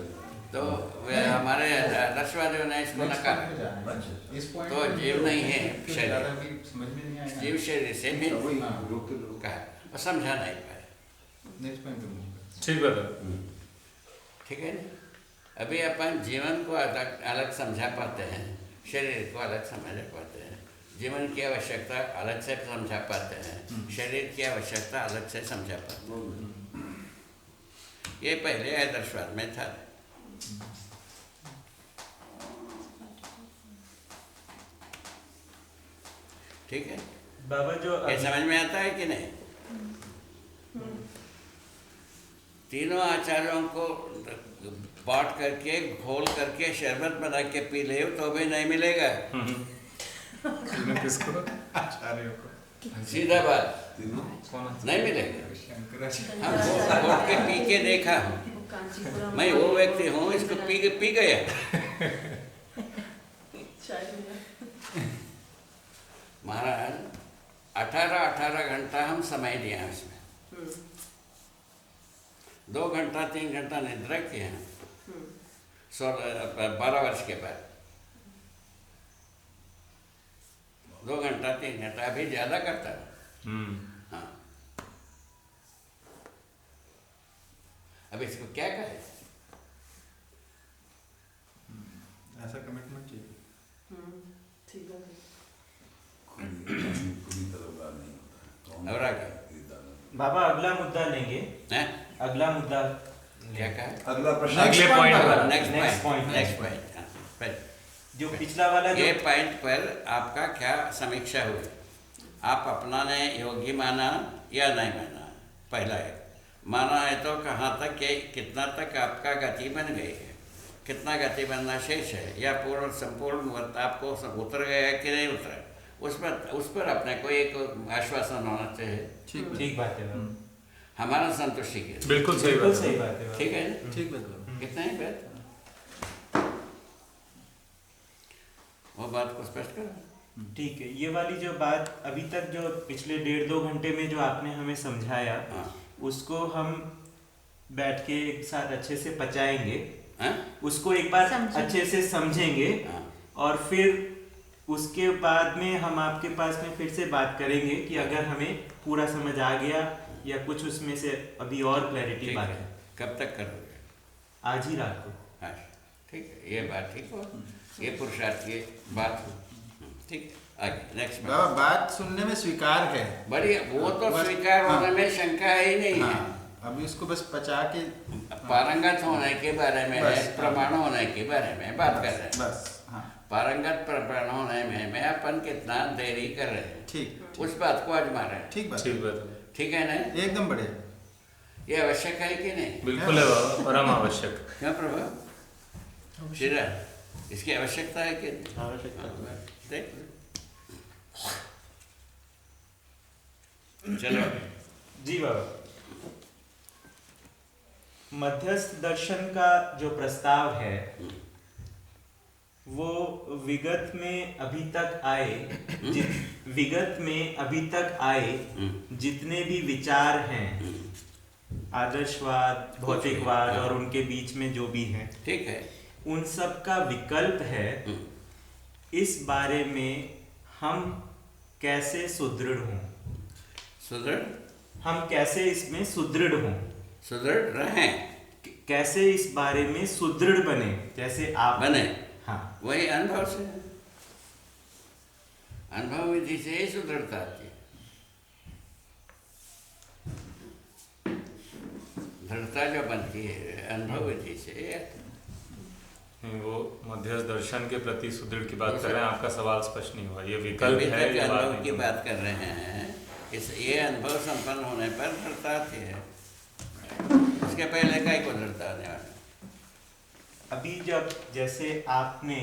तो वे हमारे रसवादियों ने इसको नकारा। इस पॉइंट तो पे जीव नहीं है कुछ शरीर। ज़्यादा भी समझ में नहीं आएगा। जीव शरीर से भी वही रोकते लोग कहा और समझा नहीं पाए। नेक्स्ट पॉइंट पे move करते ठीक बात है। ठीक है ना? अभी अपन जीवन को अलग अलग समझा पाते हैं, शरीर को अलग समझ पाते हैं, जीवन की आवश्यकता अलग से समझा पाते हैं, शरीर की आवश्यकता अलग से समझा पाते हैं। ये पहले आदर्शवाद में था। ठीक है, बाबा जो ये समझ में आता है कि नहीं? तीनों आचार्यों को बांट करके घोल करके शरबत बना के पी ले तो भी नहीं मिलेगा। तीनों किसको? आचार्यों को। सीधा बात, तीनों नहीं मिलेगा। शंकराचार्य। हम घोट के पी के देखा हूँ, वो कांचीपुरम मैं वो व्यक्ति हूँ इसको पी गया। महाराज 18 घंटा हम समय दिए हैं उसमें, 2 घंटा 3 घंटा निद्रा किए हैं 12 वर्ष के बाद। 2 घंटा 3 घंटा अभी ज्यादा करता है। हाँ, अब इसको क्या कहे? ऐसा कमिटमेंट चाहिए। ठीक है। पूरी तरह नहीं होता है। और आगे? बाबा अगला मुद्दा लेंगे। हैं? अगला मुद्दा क्या कहा? अगला प्रश्न अगले पॉइंट पर। Next point, next next point. जो पिछला वाला ये जो पॉइंट पर आपका क्या समीक्षा हुई? आप अपनाने योग्य माना या नहीं माना? पहला है, माना है तो कहाँ तक कितना तक आपका गति बन गई है, कितना गति बनना शेष है, या पूर्ण संपूर्ण वर्त आपको उतर गया कि नहीं उतरा? उस पर अपने को एक आश्वासन होना चाहिए। ठीक बात है बाबा। हमारा संतुष्टि के लिए। बिल्कुल सही बिल्कुल बात सही है। बात है बाबा। ठीक है ना? ठीक बात। कितना ही बात, वो बात को स्पष्ट करो। ठीक है, ये वाली जो बात अभी तक जो पिछले 1.5-2 घंटे में जो आपने हमें समझाया, हाँ। उसको हम बैठ के एक साथ अच्छे से पचाएंगे, हाँ? उसको एक बार समझेंगे। अच्छे से समझेंगे, हाँ। और फिर उसके बाद में हम आपके पास में फिर से बात करेंगे कि अगर हमें पूरा समझ आ गया या कुछ उसमें से अभी और क्लैरिटी ठीक बाकी है, कब तक करोगे? आज ही रात को। हाँ, ठीक है, ये बात ठीक हो, ये पुरुषार्थ की बात हो, ठीक है। आगे नेक्स्ट बाबा बात सुनने में स्वीकार है, बढ़िया, वो तो बस- स्वीकार हाँ। होने में शंका ही नहीं है। हाँ, अभी उसको बस पचा के पारंगत होने के बारे में बस, है, प्रमाण होने के बारे में बात कर रहे हैं। बस हाँ पारंगत प्रमाण होने में अपन कितना देरी कर रहे हैं, ठीक उस बात को आजमा रहे हैं। ठीक बात ठीक बात है। ठीक है ना? एकदम बढ़िया। ये आवश्यक है कि नहीं? बिल्कुल है बाबा, परम आवश्यक। क्यों प्रभु? शिरा, इसकी आवश्यकता है कि देख चलो। जी बाबा, मध्यस्थ दर्शन का जो प्रस्ताव है वो विगत में अभी तक आए जितने भी विचार हैं, आदर्शवाद, भौतिकवाद और उनके बीच में जो भी हैं, ठीक है, उन सब का विकल्प है। इस बारे में हम कैसे सुदृढ़ हों? सुदृढ़? हम कैसे इसमें सुदृढ़ हों? सुदृढ़ रहें, कैसे इस बारे में सुदृढ़ बने, जैसे आप बने। हाँ, वही अनुभव से, अनुभव विधि से ही सुदृढ़ता आती है। दृढ़ता जो बनती है अनुभव विधि से। नहीं, वो मध्यस्थ दर्शन के प्रति सुदृढ़ की बात कर रहे हैं, आपका सवाल स्पष्ट नहीं हुआ। ये विकल्प अभी है, तक ये बात अनुभव नहीं की हुई। बात कर रहे हैं, ये अनुभव संपन्न होने पर दृढ़ता आती है। इसके पहले का ही को दृढ़ता आने वाला। अभी जब जैसे आपने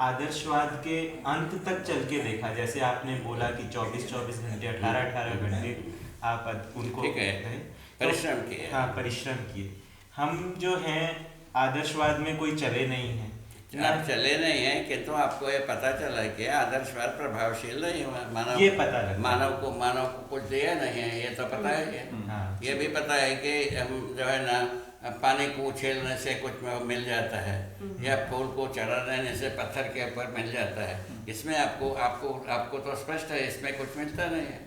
आदर्शवाद के अंत तक चल के देखा, जैसे आपने बोला कि 24-24 घंटे, 18-18 घंटे आप उनको ठीक है, परिश्रम किए। हाँ, परिश्रम किए। हम जो हैं आदर्शवाद में कोई चले नहीं हैं। आप चले नहीं हैं, किंतु आपको ये पता चला कि आदर्शवाद प्रभावशील नहीं हुआ। मानव ये पता लगा। मानव को कुछ दिया नहीं है, ये तो पता है। हाँ। ये भी पता है कि हम जो है ना पानी को उछेलने से कुछ मिल जाता है, या फूल को चढ़ा देने से पत्थर के ऊपर मिल जाता है। इसमें आपको तो स्पष्ट है, इसमें कुछ मिलता नहीं है।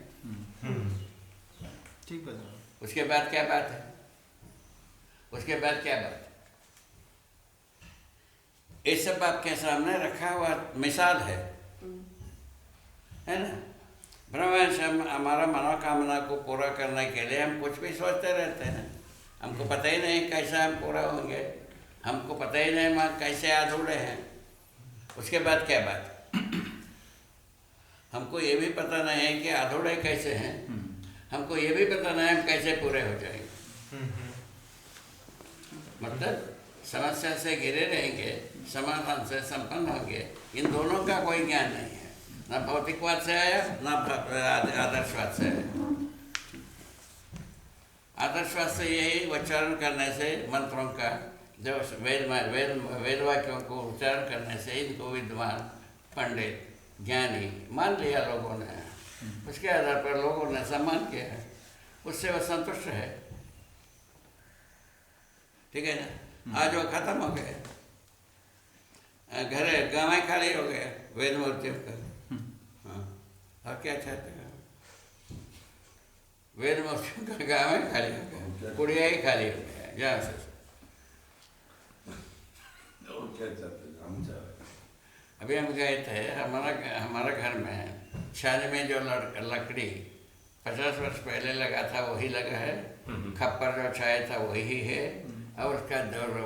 ठीक बात। उसके बाद क्या बात है? उसके बाद क्या बात? ये सब आपके सामने रखा हुआ मिसाल है ना? ब्रह्मवंश हमारा मनोकामना को पूरा करने के लिए हम कुछ भी सोचते रहते हैं। हमको पता ही नहीं कैसे हम पूरा होंगे, हमको पता ही नहीं हम कैसे अधूरे हैं। उसके बाद क्या बात? हमको ये भी पता नहीं है कि अधूरे कैसे हैं, हमको ये भी पता नहीं हम कैसे पूरे हो जाएंगे। मतलब समस्या से घिरे रहेंगे, समाधान से संपन्न होंगे, इन दोनों का कोई ज्ञान नहीं है। ना भौतिकवाद से आया, ना आदर्शवाद से आया। आदर्शवाद से यही उच्चारण करने से, मंत्रों का जो वेद वाक्यों को उच्चारण करने से इनको विद्वान, पंडित, ज्ञानी मान लिया लोगों ने। उसके आधार पर लोगों ने सम्मान किया है, उससे वह संतुष्ट है। ठीक है ना? आज वो खत्म हो गए, घर गाँव खाली हो गए वेद मूर्तियों का। हाँ, और क्या चाहते हैं? वेद मूर्तियों का गाँव खाली हो गया, कुड़िया ही खाली हो गया। जहाँ से और क्या चाहते हैं? हम चाह रहे हैं। अभी हम गए थे, हमारा घर में छाने में जो लकड़ी 50 वर्ष पहले लगा था वही लगा है, खप्पर जो छाया था वही है, और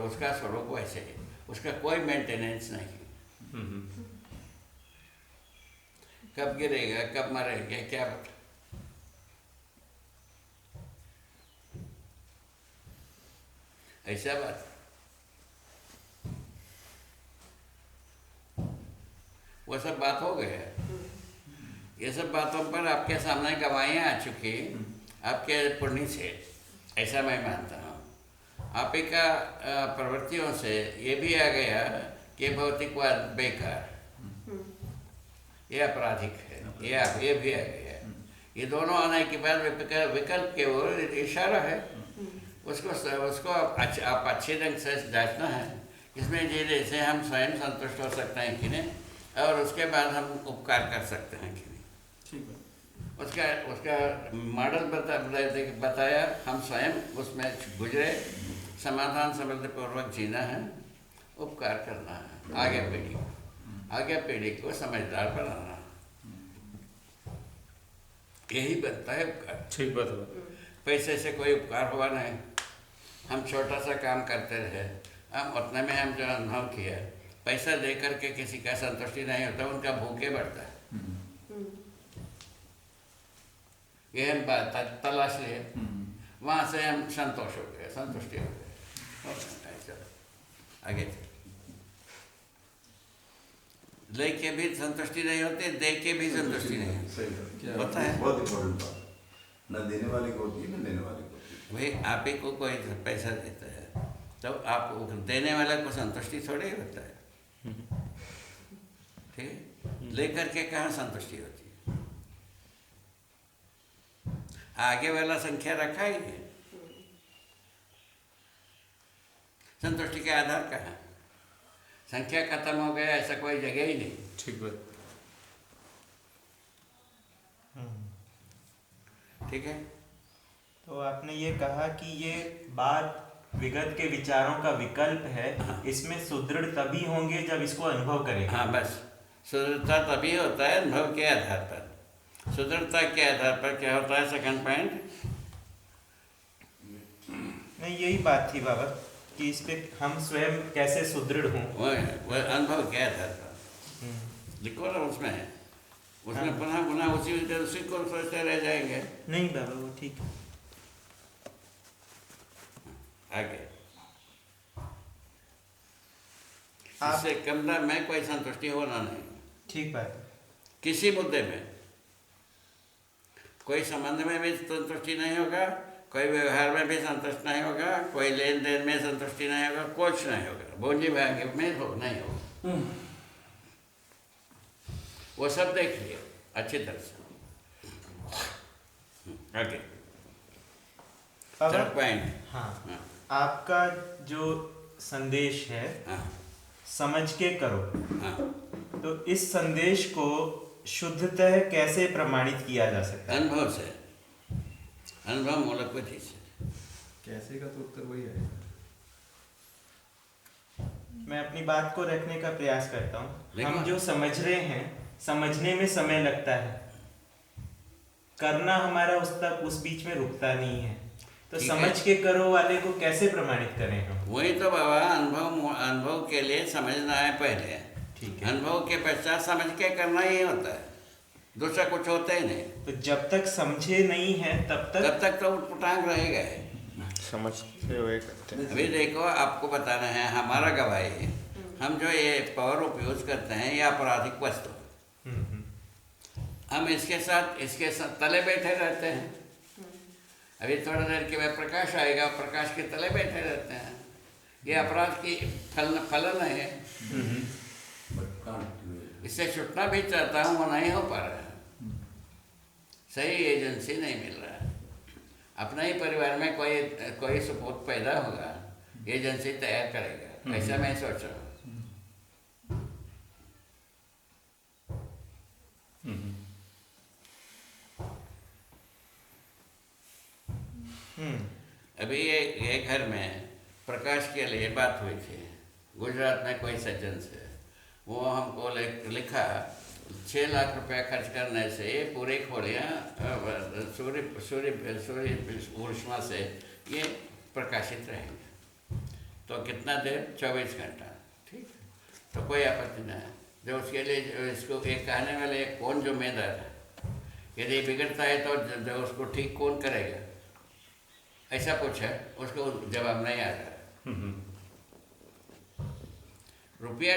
उसका स्वरूप वैसे है, उसका कोई मेंटेनेंस नहीं। कब गिरेगा, कब मरेगा, क्या पता। ऐसा बात। वो सब बात हो गया। ये सब बातों पर आपके सामने गवाहियाँ आ चुकी, आपके पुण्य से, ऐसा मैं मानता हूँ। आप ही का प्रवृत्तियों से ये भी आ गया कि भौतिकवाद बेकार, ये आपराधिक है, ये भी आ गया। ये दोनों आने के बाद विकल्प के ओर इशारा है। उसको आप अच्छे ढंग से जांचना है, इसमें जैसे हम स्वयं संतुष्ट हो सकते हैं कि नहीं, और उसके बाद हम उपकार कर सकते हैं कि नहीं। ठीक है। उसका उसका मॉडल बताया, हम स्वयं उसमें गुजरे। समाधान समृद्धिपूर्वक जीना है, उपकार करना है आगे पीढ़ी को समझदार बनाना, यही बनता है उपकार। ठीक बात है। पैसे से कोई उपकार हुआ नहीं। हम छोटा सा काम करते रहे, हम उतने में हम जो अनुभव किया, पैसा दे करके किसी का संतुष्टि नहीं होता, उनका भूखे बढ़ता है। ये हम बात तलाश लिए, वहाँ से हम संतोष हो गए, संतुष्टि हो गए। चलो आगे। लेके भी संतुष्टि नहीं होती, दे के भी संतुष्टि नहीं सही होता है। बहुत इम्पोर्टेंट बात, न देने वाले को होती है न लेने वाले को होती है। भाई आप ही को कोई पैसा देता है तो आप देने वाले को संतुष्टि थोड़ी होता है, ठीक है। लेकर के कहाँ संतुष्टि होती है? आगे वाला संख्या रखा ही है, संतुष्टि के आधार कहाँ? संख्या खत्म हो गया ऐसा कोई जगह ही नहीं। ठीक बात। ठीक है। तो आपने ये कहा कि ये बात विगत के विचारों का विकल्प है। इसमें सुदृढ़ तभी होंगे जब इसको अनुभव करेंगे। हाँ बस, सुदृढ़ता तभी होता है अनुभव के आधार पर। सुदृढ़ता के आधार पर क्या होता है? सेकंड पॉइंट नहीं, यही बात थी बाबा कि इस पे हम स्वयं कैसे सुदृढ़ हों। वो अनुभव के आधार पर लिखो ना, उसमें पुनः उसी को सोचते रह जाएंगे। नहीं बाबा, वो ठीक है। आगे इससे कमरा में कोई संतुष्टि होना नहीं। ठीक बात है। किसी मुद्दे में, कोई संबंध में भी संतुष्टि नहीं होगा, कोई व्यवहार में भी संतुष्ट नहीं होगा, कोई लेन देन में संतुष्टि नहीं होगा, कुछ नहीं होगा, भोजी भाग्य में हो नहीं होगा। वो सब देख लिया अच्छी तरह से। आगे थर्ड पॉइंट। हाँ, आपका जो संदेश है, समझ के करो, तो इस संदेश को शुद्धतः कैसे प्रमाणित किया जा सकता है? अनुभव से, अनुभव मूलक विधि से। कैसे का तो उत्तर वही है। मैं अपनी बात को रखने का प्रयास करता हूँ। लेकिन हम जो समझ रहे हैं, समझने में समय लगता है, करना हमारा उस बीच में रुकता नहीं है। तो समझ के करो वाले को कैसे प्रमाणित करें हम? वही तो बाबा, अनुभव के लिए समझना है पहले। ठीक है। अनुभव के पश्चात समझ के करना ही होता है, दूसरा कुछ होता ही नहीं। तो जब तक समझे नहीं है तब तक तो उटपटांग रहेगा है। समझते हुए करते हैं। अभी देखो, आपको बताना है, हमारा गवाही है, हम जो ये पावर उपयोग करते हैं, ये आपराधिक वस्तु, हम इसके साथ तले बैठे रहते हैं। अभी थोड़ा देर के बाद प्रकाश आएगा, प्रकाश के तले बैठे रहते हैं। ये अपराध की फलन है। इससे छुटना भी चाहता हूँ, वो नहीं हो पा रहा है। सही एजेंसी नहीं मिल रहा है। अपना ही परिवार में कोई सपूत पैदा होगा, एजेंसी तैयार करेगा, ऐसा मैं सोच रहा हूँ। अभी ये घर में प्रकाश के लिए बात हुई थी गुजरात में कोई सज्जन से। वो हमको लिखा 6 लाख रुपया खर्च करने से पूरी खोलियाँ सूर्य ऊष्मा से ये प्रकाशित रहेंगे। तो कितना देर? 24 घंटा। ठीक है, तो कोई आपत्ति नहीं है। जो उसके लिए इसको एक कहने वाले कौन जिम्मेदार है? यदि बिगड़ता है तो जो उसको ठीक कौन करेगा? ऐसा पूछा, उसको जवाब नहीं आ रहा। रुपया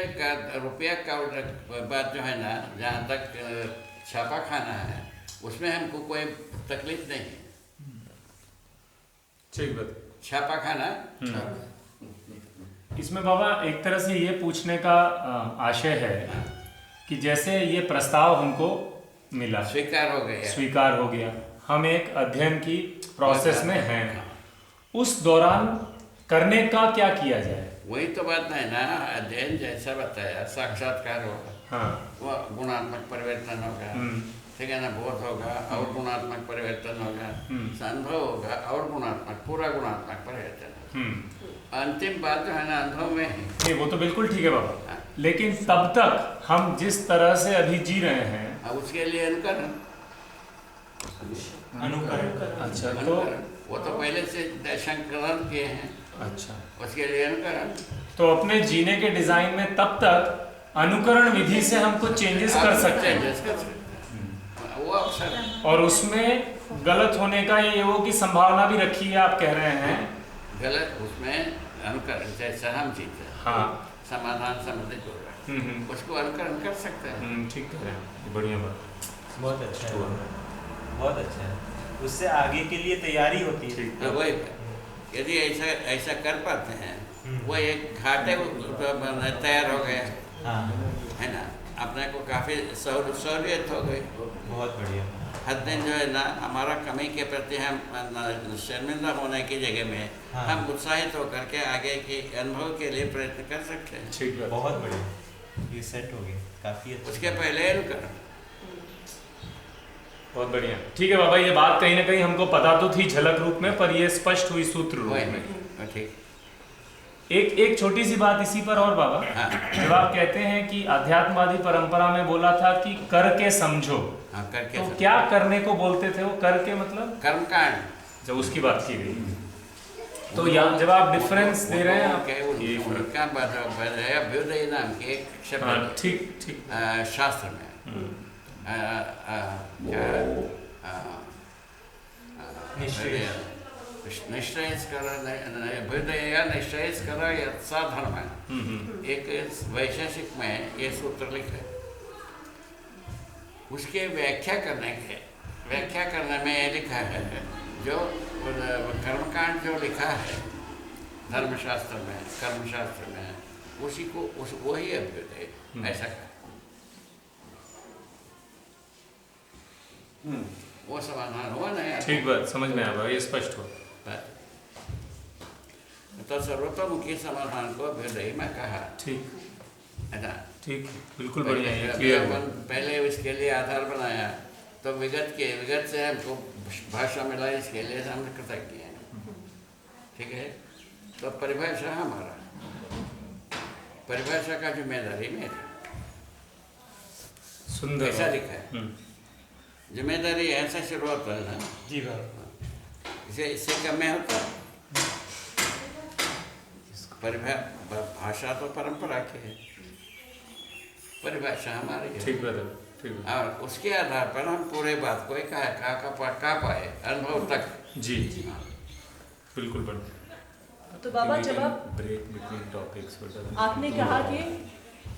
का बात जो है ना, जहाँ तक छापा खाना है, उसमें हमको कोई तकलीफ नहीं है। ठीक बात। छापा खाना इसमें बाबा एक तरह से ये पूछने का आशय है कि जैसे ये प्रस्ताव हमको मिला, स्वीकार हो गया, हम एक अध्ययन की प्रोसेस में हैं, उस दौरान करने का क्या किया जाए? वही तो बात नहीं ना। अध्ययन जैसा बताया, साक्षात्कार होगा, हाँ, वो गुणात्मक परिवर्तन होगा, ठीक है ना, बोध होगा और गुणात्मक परिवर्तन होगा, अनुभव होगा और गुणात्मक, पूरा गुणात्मक परिवर्तन। अंतिम बात जो है ना अनुभव में है। नहीं वो तो बिल्कुल ठीक है बाबा, लेकिन तब तक हम जिस तरह से अभी जी रहे हैं उसके लिए अनुकरण। अच्छा, तो वो तो पहले से संकलन किए हैं। अच्छा, उसके लिए अनुकरण। तो अपने जीने के डिजाइन में तब तक अनुकरण विधि से हम कुछ चेंजेस कर सकते हैं, वो अवसर। और उसमें गलत होने का ये वो की संभावना भी रखी है, आप कह रहे हैं। गलत उसमें अनुकरण, जैसा हम जीते हैं, हाँ, समाधान संबंधित होगा, उसको अनुकरण कर सकते हैं। ठीक कह रहे हैं, बढ़िया बात, बहुत अच्छा है, बहुत अच्छा है। उससे आगे के लिए तैयारी होती है। तो वही यदि ऐसा कर पाते हैं, वो एक घाटे तैयार हो गया, है ना, अपने को काफ़ी सहूलियत हो गई। बहुत बढ़िया। हर दिन जो है ना हमारा कमी के प्रति हम शर्मिंदा होने की जगह में हम उत्साहित होकर के आगे के अनुभव के लिए प्रयत्न कर सकते हैं। ठीक है, बहुत बढ़िया, ये सेट हो गया काफ़ी अच्छा। उसके पहले अनुकरण। बहुत बढ़िया, ठीक है बाबा, ये बात कहीं ना कहीं हमको पता तो थी झलक रूप में, पर ये स्पष्ट हुई सूत्र रूप में। ठीक। एक छोटी सी बात इसी पर और बाबा, जब आप कहते हैं कि अध्यात्मवादी परंपरा में बोला था कि करके समझो, करके तो क्या करने को बोलते थे वो? करके मतलब कर्मकांड, जब उसकी बात की गई, तो यहाँ जब आप डिफरेंस दे रहे हैं आप, ये उनका अभ्युदय नाम के एक शब्द, ठीक ठीक, शास्त्र में एक वैशेषिक में ये सूत्र लिखा है। उसके व्याख्या करने में ये लिखा है, जो कर्मकांड जो लिखा है धर्मशास्त्र में, कर्मशास्त्र में, उसी को वही अभ्युदय ऐसा कहा। वो समाधान हुआ ना? ठीक बात समझ में आया, ये स्पष्ट हुआ। तो सर्वतोमुखी समाधान को अभ्युदय में कहा। ठीक है ना? ठीक, बिल्कुल बढ़िया है, क्लियर हुआ। पहले इसके लिए आधार बनाया, तो विगत से हमको भाषा मिला, इसके लिए हमने कृतज्ञ हैं। ठीक है, तो परिभाषा हमारा, परिभाषा का जिम्मेदारी मेरा। सुंदर, ऐसा लिखा है, जिम्मेदारी ऐसा शुरू होता है ना जी बाबा, इससे कम में होता है। भाषा तो परंपरा की है, परिभाषा हमारी है। ठीक बात, ठीक। और उसके आधार पर हम पूरे बात को का पाए अनुभव तक। जी जी, बिल्कुल बढ़िया। तो बाबा, जब आप ब्रेक बिटवीन टॉपिक्स, आपने कहा कि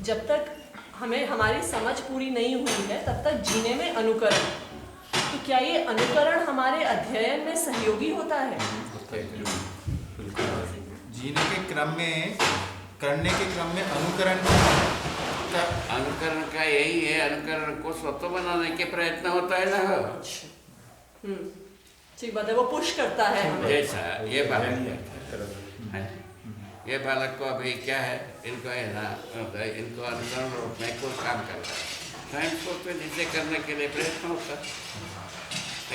जब तक हमें हमारी समझ पूरी नहीं हुई है तब तक जीने में अनुकरण, तो क्या ये अनुकरण हमारे अध्ययन में सहयोगी होता है? जीने के क्रम में, करने के क्रम में अनुकरण का यही है, अनुकरण को स्वतः बनाने के प्रयत्न होता है ना। ठीक बात है, वो पुश करता है हमें। जैसा ये बालक है, ये बालक को अभी क्या है, इनको है ना, इनको अनुकरण रूप में कोई काम कर रहा है, स्वयं को तो जिसे करने के लिए प्रयत्न होता है।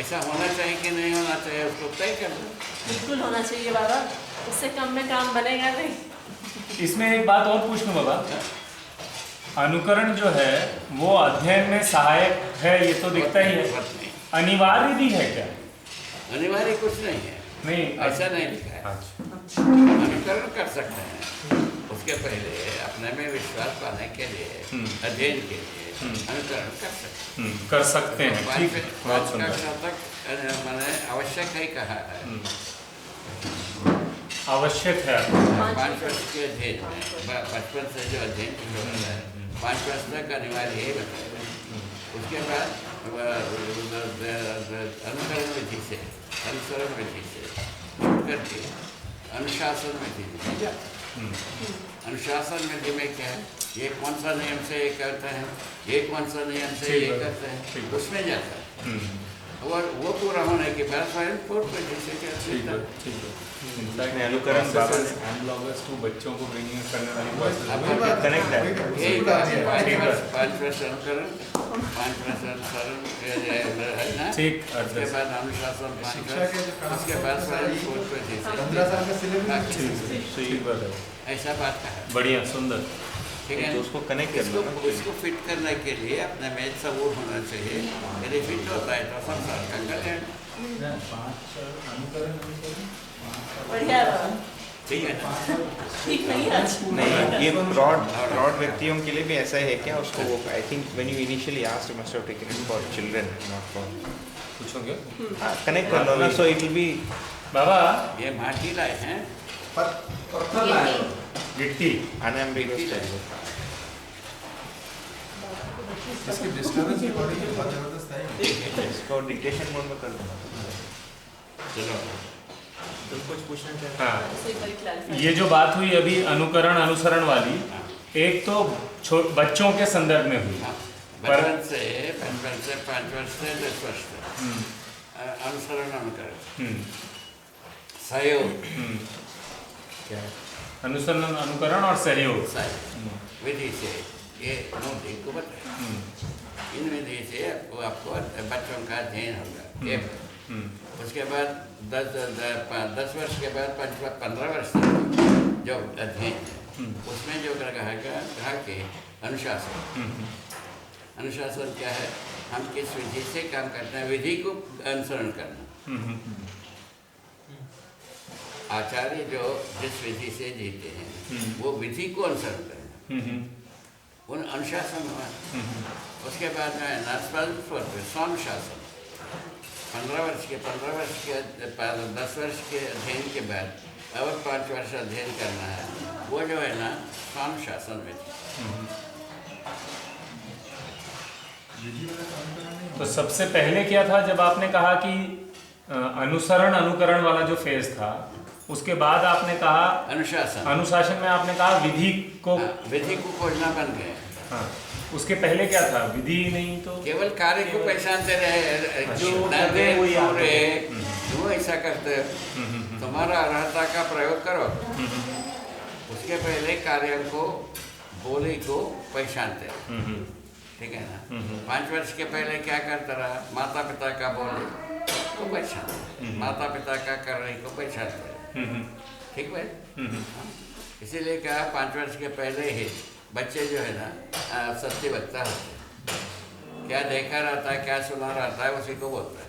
ऐसा होना चाहिए कि नहीं होना चाहिए, उसको तय कर दो। बिल्कुल होना चाहिए बाबा, उससे कम में काम बनेगा नहीं। इसमें एक बात और पूछ लूँ बाबा, अनुकरण जो है वो अध्ययन में सहायक है, ये तो दिखता ही है, अनिवार्य भी है क्या? अनिवार्य कुछ नहीं है, नहीं ऐसा नहीं लिखा है। अनुकरण कर सकते हैं, उसके पहले अपने में विश्वास पाने के लिए, अध्ययन के लिए अनुकरण कर सकते हैं। ठीक है, बहुत सुंदर। मैंने आवश्यक है कहा है, आवश्यक है 5 वर्ष के अध्ययन में, बचपन से जो अध्ययन शुरू होता है 5 वर्ष तक अनिवार्य है बताया। उसके बाद अनुकरण विधि से, अनुसरण विधि से छूट करके अनुशासन विधि में जाता है। अनुशासन विधि में क्या है, ये कौन सा नियम से ये करते हैं, ये कौन सा नियम से ये करते हैं, उसमें जाता है। वो पूरा होने के बाद स्वयं फूट पे जैसे क्या ठीक है, ठीक है। इनफैक्ट अनुकरण बाबा ने एनालॉगस टू बच्चों को ब्रिंगिंग करने वाली प्रोसेस कनेक्ट है। 5 वर्ष अनुकरण, 5 वर्ष अनुसरण है ना। ठीक, उसके बाद अनुशासन 5 शिक्षा वर्ष, के जो काम उसके बाद स्वयं फूट पे जैसे 15 साल का सिलेबस ठीक बात है। ऐसा बात का है। बढ़िया, सुंदर। ठीक है, तो उसको कनेक्ट कर लो ना। इसको फिट करने के लिए अपने में सबूर होना चाहिए। यदि फिट होता है तो संसार का कल्याण। बढ़िया है बाबा। ठीक है ना। ठीक नहीं आज नहीं, ये ब्रॉड व्यक्तियों के लिए भी ऐसा ही है क्या? उसको वो I think when you initially asked you must have taken it for children not for पूछोगे? कनेक्ट कर लो ना, सो इट विल बी बाबा, ये माटी लाए हैं, पत्थर लाए हो। गिट्टी अनएम्बिगुअस चाहिए। इसकी डिस्टर्बेंस की बॉडी में बहुत जबरदस्त है। इसको डिक्टेशन मोड में कर दो। चलो तुम कुछ पूछना चाहते हाँ, इसको एक बार clarify ये जो बात हुई अभी अनुकरण अनुसरण वाली, एक तो बच्चों के संदर्भ में हुई। हाँ, पर बचपन से 5 वर्ष से 10 वर्ष तक अनुसरण अनुकरण सहयोग क्या है? अनुसरण अनुकरण और सहयोग। विधि से ये नोटिंग को बताए। इन विधि से आपको बच्चों का अध्ययन होगा। एक उसके बाद 10 वर्ष के बाद 15 वर्ष तक जो अध्ययन है उसमें जो कहा कि अनुशासन। अनुशासन क्या है? हम किस विधि से काम करते हैं, विधि को अनुसरण करना। आचार्य जो जिस विधि से जीते हैं वो विधि को अनुसरण करना, उन अनुशासन हुआ। उसके बाद जो है ना स्वानुशासन। 10 वर्ष के 10 वर्ष के अध्ययन के बाद और 5 वर्ष अध्ययन करना है, वो जो है ना स्वानुशासन विधि। तो सबसे पहले क्या था जब आपने कहा कि अनुसरण अनुकरण वाला जो फेज था, उसके बाद आपने कहा अनुशासन। अनुशासन में आपने कहा विधि को। विधि को खोजना बन गए। हाँ, उसके पहले क्या था? विधि नहीं तो केवल कार्य को पहचानते रहे, जो वो ऐसा करते तुम्हारा अर्हता का प्रयोग करो। उसके पहले कार्य को बोली को पहचानते। ठीक है ना। 5 वर्ष के पहले क्या करता रहा? माता पिता का बोली को पहचानते, माता पिता का करने को पहचानते। ठीक है। इसीलिए कहा 5 वर्ष के पहले ही बच्चे जो है ना सत्य वक्ता होते, क्या देखा रहता है क्या सुना रहता है उसी को बोलता है।